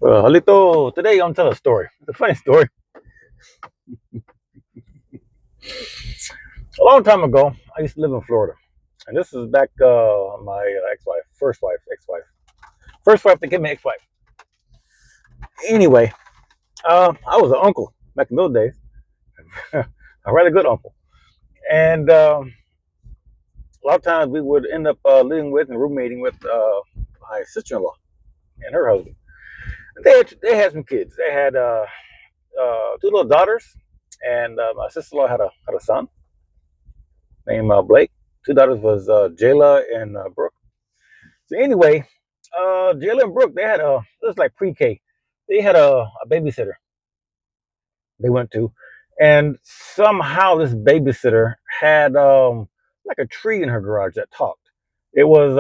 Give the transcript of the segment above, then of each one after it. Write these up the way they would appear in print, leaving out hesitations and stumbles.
Halito, today I'm telling a story. It's a funny story. A long time ago, I used to live in Florida, and this is back my ex-wife, first wife that gave me ex-wife. Anyway, I was an uncle back in those days, a rather good uncle, and a lot of times we would end up living with and roommating with my sister-in-law and her husband. They had some kids. They had two little daughters, and my sister-in-law had a son named Blake. Two daughters was Jayla and Brooke. So anyway, Jayla and Brooke, it was like pre-K. They had a babysitter they went to, and somehow this babysitter had like a tree in her garage that talked. It was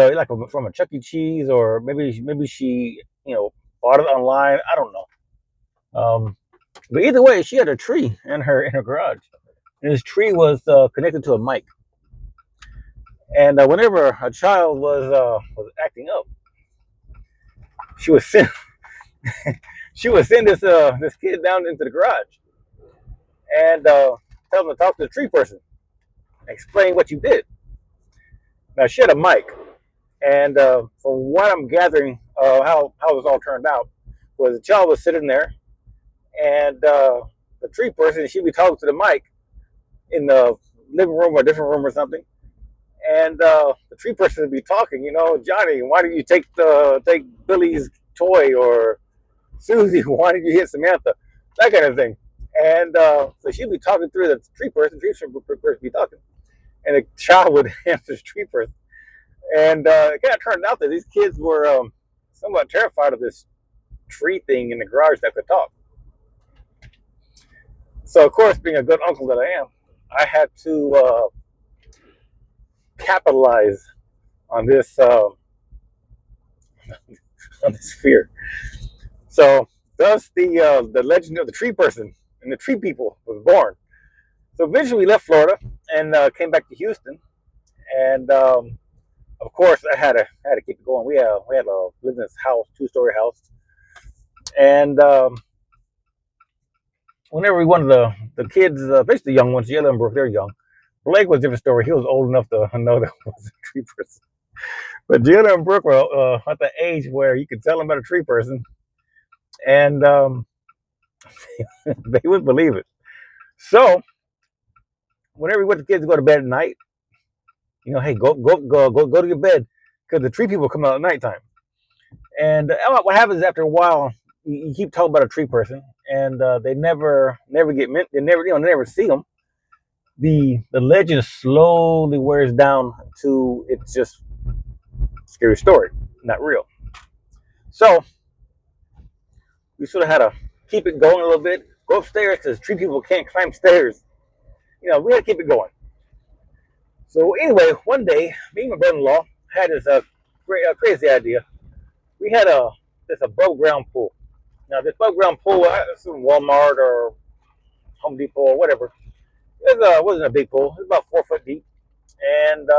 from a Chuck E. Cheese, or maybe she bought it online. I don't know. But either way, she had a tree in her garage, and this tree was connected to a mic. And whenever a child was acting up, she would send this kid down into the garage and tell them to talk to the tree person, explain what you did. Now she had a mic, and from what I'm gathering, how this all turned out was the child was sitting there, and the tree person, she'd be talking to the mic in the living room or different room or something, and the tree person would be talking. Johnny, why did you take Billy's toy, or Susie, why did you hit Samantha? That kind of thing. And so she'd be talking through the tree person would be talking, and the child would answer the tree person. And it kind of turned out that these kids were somewhat terrified of this tree thing in the garage that could talk. So, of course, being a good uncle that I am, I had to capitalize on this on this fear. So, thus the legend of the tree person and the tree people was born. So eventually we left Florida and came back to Houston, and of course I had to keep it going. We had a business house, 2-story house, and whenever we wanted the kids, especially the young ones, Jayla and Brooke, they're young. Blake was a different story. He was old enough to know that was a tree person, but Jayla and Brooke were at the age where you could tell them about a tree person, and they would believe it. So whenever we want the kids to go to bed at night, hey, go to your bed, because the tree people come out at nighttime. And what happens after a while, you keep talking about a tree person, and they never get mint. They never see them. The legend slowly wears down to it's just a scary story, not real. So we sort of had to keep it going a little bit. Go upstairs because tree people can't climb stairs. We had to keep it going. So anyway, one day, me and my brother-in-law had this crazy idea. We had this above ground pool. Now this above ground pool, it's from Walmart or Home Depot or whatever. Wasn't a big pool. It was about 4 foot deep, and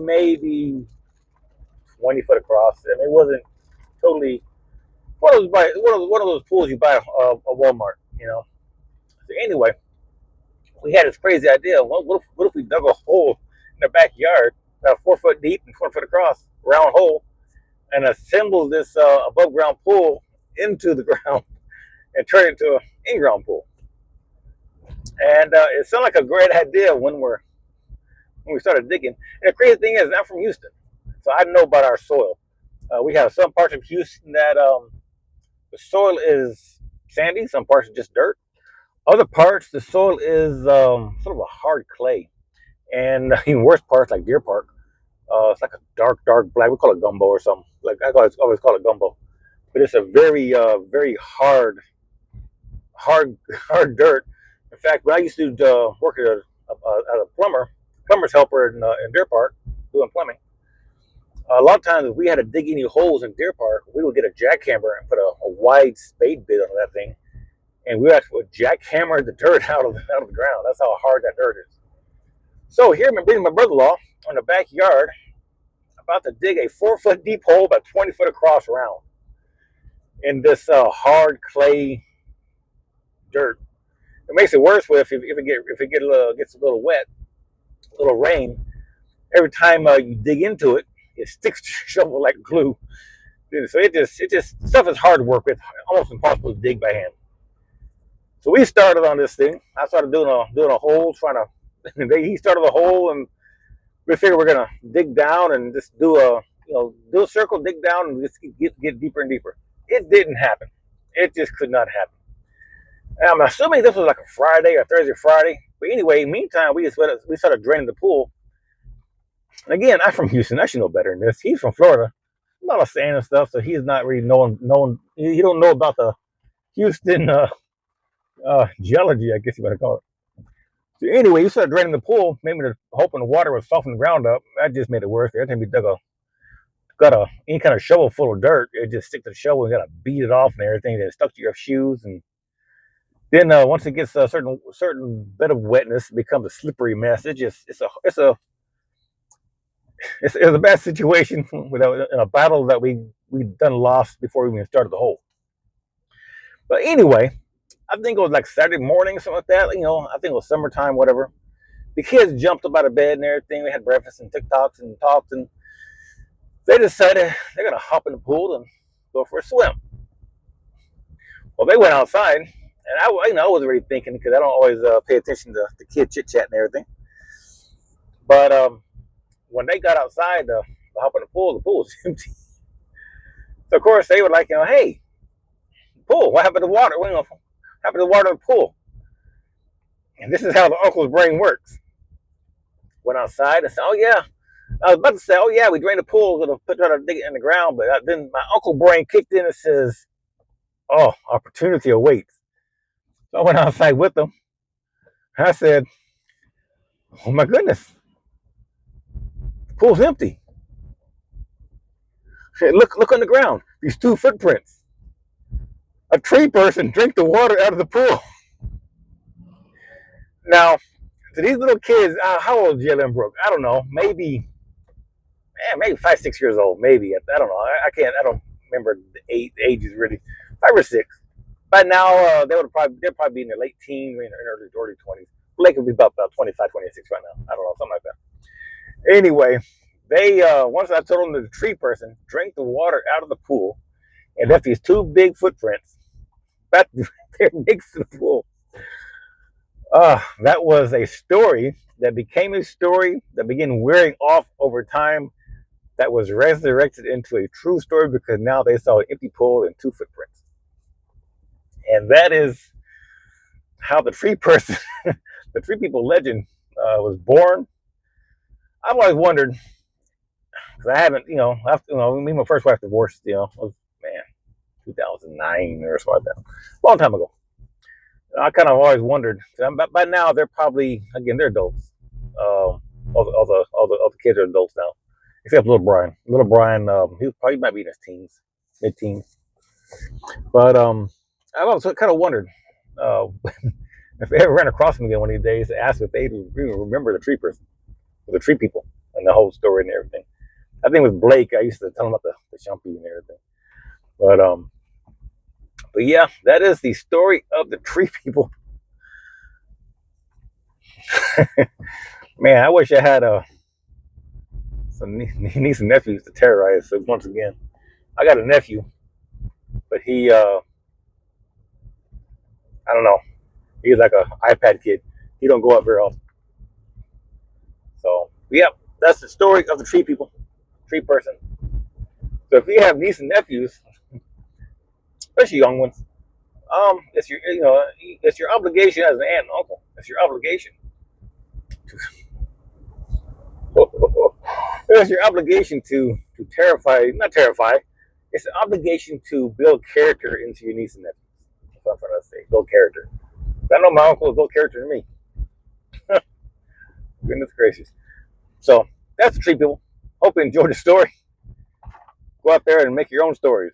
maybe 20 foot across. I mean, it wasn't totally one of those pools you buy at Walmart. So anyway, we had this crazy idea. What if we dug a hole in the backyard, 4 foot deep and 20 foot across, round hole, and assembled this above ground pool into the ground and turn it into an in ground pool? And it sounded like a great idea when we started digging. And the crazy thing is, I'm from Houston, so I know about our soil. We have some parts of Houston that the soil is sandy, some parts are just dirt. Other parts, the soil is sort of a hard clay. And even worse parts, like Deer Park, it's like a dark black. We call it gumbo or something. Like I always call it gumbo, but it's a very hard, hard dirt. In fact, when I used to work as a plumber's helper in Deer Park, doing plumbing, a lot of times if we had to dig any holes in Deer Park, we would get a jackhammer and put a wide spade bit on that thing, and we actually would jackhammer the dirt out of the ground. That's how hard that dirt is. So here, I'm bringing my brother-in-law in the backyard, about to dig a 4 foot deep hole, about 20 foot across round. in this hard clay dirt. It makes it worse if it gets a little wet, a little rain. Every time you dig into it, it sticks to your shovel like glue. So it just stuff is hard to work with, almost impossible to dig by hand. So we started on this thing. I started doing a hole, trying to. He started a hole, and we figured we're gonna dig down and just do a circle, dig down, and just get deeper and deeper. It didn't happen. It just could not happen. And I'm assuming this was like a Friday or Thursday, Friday. But anyway, meantime, we started draining the pool. And again, I'm from Houston. I should know better than this. He's from Florida. A lot of sand and stuff, so he's not really known. He don't know about the Houston geology, I guess you better call it. So anyway, you started draining the pool, maybe hoping the water would soften the ground up. That just made it worse. Every time you got any kind of shovel full of dirt, it just stick to the shovel and you gotta beat it off and everything. Then it stuck to your shoes, and then once it gets a certain bit of wetness, it becomes a slippery mess. It's a bad situation in a battle that we done lost before we even started the hole. But anyway, I think it was like Saturday morning, something like that. I think it was summertime, whatever. The kids jumped up out of bed and everything. We had breakfast and TikToks and talked, and they decided they're gonna hop in the pool and go for a swim. Well, they went outside, and I was already thinking, because I don't always pay attention to the kid chit chat and everything. But when they got outside to hop in the pool was empty. So of course they were like, hey, pool, what happened to water? What happened to water in the pool? And this is how the uncle's brain works. Went outside and said, oh yeah. I was about to say, oh yeah, we drained the pool, gonna try to dig it in the ground, but then my uncle brain kicked in and says, oh, opportunity awaits. So I went outside with them. I said, oh my goodness, the pool's empty. Look on the ground. These two footprints. A tree person drank the water out of the pool. Now, to these little kids, how old is Jalen Brooke? I don't know. Maybe 5, 6 years old. Maybe I don't know. I can't. I don't remember the ages really. 5 or 6. By now, they'll probably be in their late teens, in their early 20s. Blake would be about 25, 26 right now. I don't know, something like that. Anyway, they once I told them that the tree person drank the water out of the pool and left these two big footprints back there next to the pool. That was a story that became a story that began wearing off over time, that was resurrected into a true story because now they saw an empty pool and two footprints. And that is how the tree person, the tree people legend was born. I've always wondered, because I haven't, me and my first wife divorced, was, man, 2009 or something like that, a long time ago. I kind of always wondered. By now, they're probably, again, they're adults. All the kids are adults now, except little Brian. Little Brian, he probably might be in his teens, mid-teens. But I've also kind of wondered if they ever ran across him again one of these days, asked if they even remember the tree person, the tree people, and the whole story and everything. I think with Blake, I used to tell him about the Shumpy and everything. But yeah, that is the story of the tree people. Man, I wish I had some niece and nephews to terrorize. So once again, I got a nephew, but he, I don't know, he's like a iPad kid. He don't go out very often. So yeah, that's the story of the tree people, tree person. So if you have nieces and nephews, especially young ones, it's your obligation as an aunt and uncle. It's your obligation. It's your obligation to not terrify. It's an obligation to build character into your niece and nephews. That's what I'm trying to say. Build character. I know my uncle will build character to me. Goodness gracious. So that's the tree people. Hope you enjoyed the story. Go out there and make your own stories.